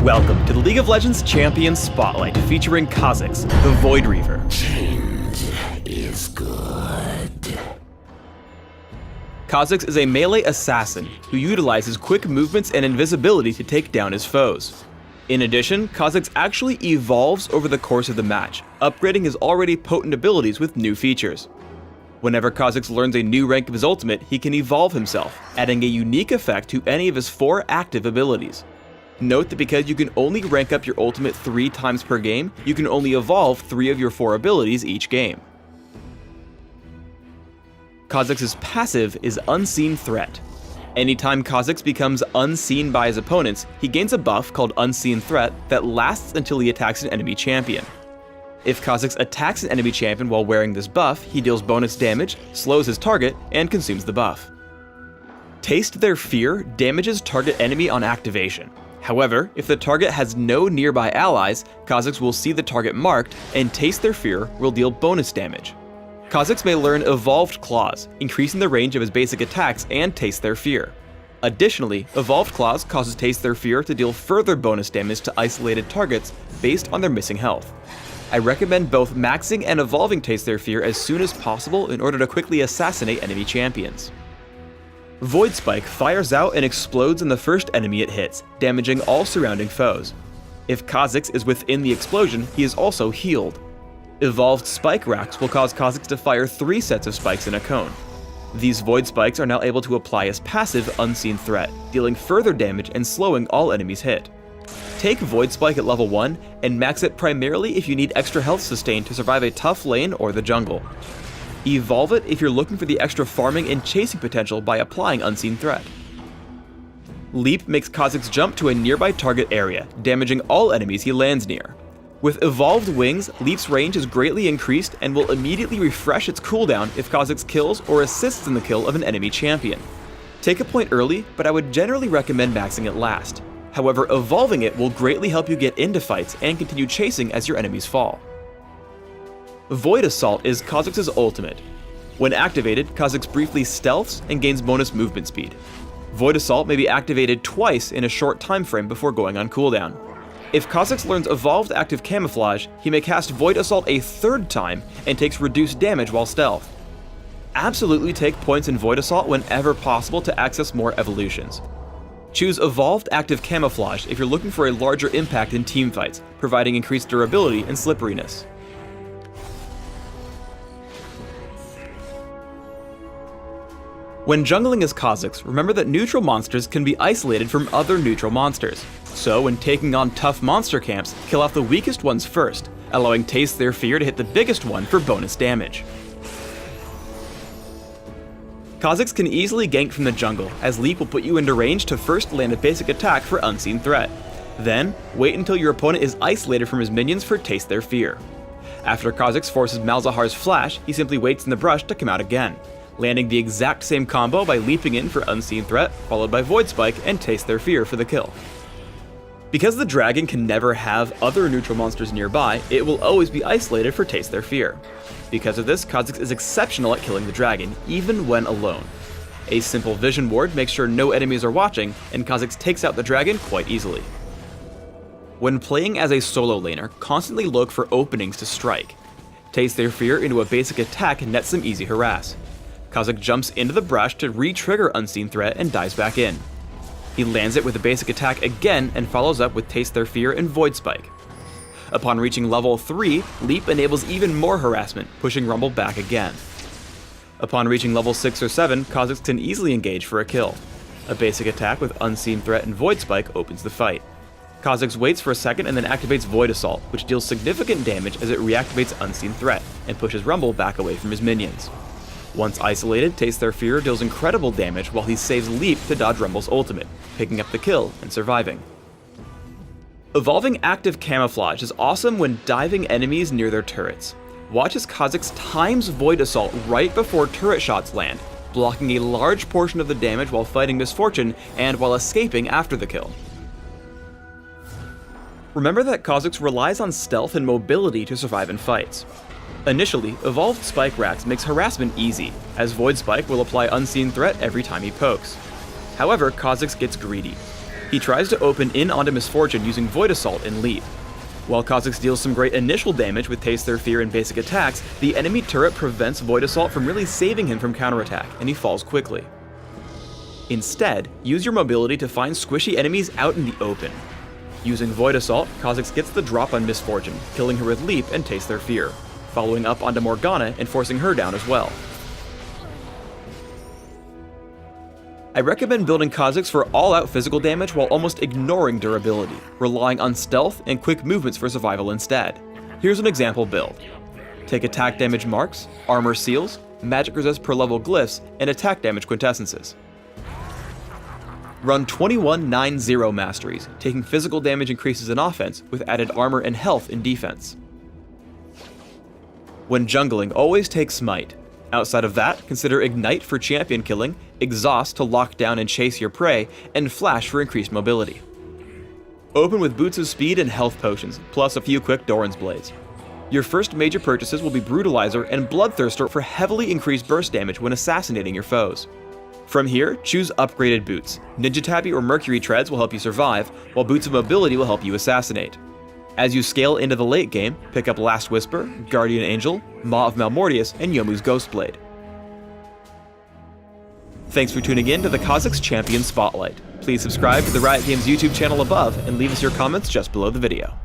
Welcome to the League of Legends Champions Spotlight featuring Kha'Zix, the Void Reaver. Change is good. Kha'Zix is a melee assassin who utilizes quick movements and invisibility to take down his foes. In addition, Kha'Zix actually evolves over the course of the match, upgrading his already potent abilities with new features. Whenever Kha'Zix learns a new rank of his ultimate, he can evolve himself, adding a unique effect to any of his 4 active abilities. Note that because you can only rank up your ultimate 3 times per game, you can only evolve 3 of your 4 abilities each game. Kha'Zix's passive is Unseen Threat. Anytime Kha'Zix becomes unseen by his opponents, he gains a buff called Unseen Threat that lasts until he attacks an enemy champion. If Kha'Zix attacks an enemy champion while wearing this buff, he deals bonus damage, slows his target, and consumes the buff. Taste Their Fear damages target enemy on activation. However, if the target has no nearby allies, Kha'Zix will see the target marked, and Taste Their Fear will deal bonus damage. Kha'Zix may learn Evolved Claws, increasing the range of his basic attacks and Taste Their Fear. Additionally, Evolved Claws causes Taste Their Fear to deal further bonus damage to isolated targets based on their missing health. I recommend both maxing and evolving Taste Their Fear as soon as possible in order to quickly assassinate enemy champions. Void Spike fires out and explodes in the first enemy it hits, damaging all surrounding foes. If Kha'Zix is within the explosion, he is also healed. Evolved Spike Racks will cause Kha'Zix to fire 3 sets of spikes in a cone. These Void Spikes are now able to apply as passive Unseen Threat, dealing further damage and slowing all enemies hit. Take Void Spike at level 1 and max it primarily if you need extra health sustain to survive a tough lane or the jungle. Evolve it if you're looking for the extra farming and chasing potential by applying Unseen Threat. Leap makes Kha'Zix jump to a nearby target area, damaging all enemies he lands near. With Evolved Wings, Leap's range is greatly increased and will immediately refresh its cooldown if Kha'Zix kills or assists in the kill of an enemy champion. Take a point early, but I would generally recommend maxing it last. However, evolving it will greatly help you get into fights and continue chasing as your enemies fall. Void Assault is Kha'Zix's ultimate. When activated, Kha'Zix briefly stealths and gains bonus movement speed. Void Assault may be activated twice in a short time frame before going on cooldown. If Kha'Zix learns Evolved Active Camouflage, he may cast Void Assault a 3rd time and takes reduced damage while stealth. Absolutely take points in Void Assault whenever possible to access more evolutions. Choose Evolved Active Camouflage if you're looking for a larger impact in teamfights, providing increased durability and slipperiness. When jungling as Kha'Zix, remember that neutral monsters can be isolated from other neutral monsters. So when taking on tough monster camps, kill off the weakest ones first, allowing Taste Their Fear to hit the biggest one for bonus damage. Kha'Zix can easily gank from the jungle, as Leap will put you into range to first land a basic attack for Unseen Threat. Then, wait until your opponent is isolated from his minions for Taste Their Fear. After Kha'Zix forces Malzahar's Flash, he simply waits in the brush to come out again, landing the exact same combo by leaping in for Unseen Threat, followed by Void Spike and Taste Their Fear for the kill. Because the dragon can never have other neutral monsters nearby, it will always be isolated for Taste Their Fear. Because of this, Kha'Zix is exceptional at killing the dragon, even when alone. A simple vision ward makes sure no enemies are watching, and Kha'Zix takes out the dragon quite easily. When playing as a solo laner, constantly look for openings to strike. Taste Their Fear into a basic attack nets some easy harass. Kha'Zix jumps into the brush to re-trigger Unseen Threat and dives back in. He lands it with a basic attack again and follows up with Taste Their Fear and Void Spike. Upon reaching level 3, Leap enables even more harassment, pushing Rumble back again. Upon reaching level 6 or 7, Kha'Zix can easily engage for a kill. A basic attack with Unseen Threat and Void Spike opens the fight. Kha'Zix waits for a second and then activates Void Assault, which deals significant damage as it reactivates Unseen Threat, and pushes Rumble back away from his minions. Once isolated, Taste Their Fear deals incredible damage while he saves Leap to dodge Rumble's ultimate, picking up the kill and surviving. Evolving Active Camouflage is awesome when diving enemies near their turrets. Watch as Kha'Zix times Void Assault right before turret shots land, blocking a large portion of the damage while fighting Misfortune and while escaping after the kill. Remember that Kha'Zix relies on stealth and mobility to survive in fights. Initially, Evolved Spike Racks makes harassment easy, as Void Spike will apply Unseen Threat every time he pokes. However, Kha'Zix gets greedy. He tries to open in onto Misfortune using Void Assault and Leap. While Kha'Zix deals some great initial damage with Taste Their Fear and basic attacks, the enemy turret prevents Void Assault from really saving him from counterattack, and he falls quickly. Instead, use your mobility to find squishy enemies out in the open. Using Void Assault, Kha'Zix gets the drop on Misfortune, killing her with Leap and Taste Their Fear, following up onto Morgana and forcing her down as well. I recommend building Kha'Zix for all-out physical damage while almost ignoring durability, relying on stealth and quick movements for survival instead. Here's an example build. Take attack damage marks, armor seals, magic resist per level glyphs, and attack damage quintessences. Run 21-9-0 masteries, taking physical damage increases in offense with added armor and health in defense. When jungling, always take Smite. Outside of that, consider Ignite for champion killing, Exhaust to lock down and chase your prey, and Flash for increased mobility. Open with Boots of Speed and health potions, plus a few quick Doran's Blades. Your first major purchases will be Brutalizer and Bloodthirster for heavily increased burst damage when assassinating your foes. From here, choose upgraded boots. Ninja Tabby or Mercury Treads will help you survive, while Boots of Mobility will help you assassinate. As you scale into the late game, pick up Last Whisper, Guardian Angel, Maw of Malmortius, and Yomu's Ghostblade. Thanks for tuning in to the Kha'Zix Champion Spotlight. Please subscribe to the Riot Games YouTube channel above and leave us your comments just below the video.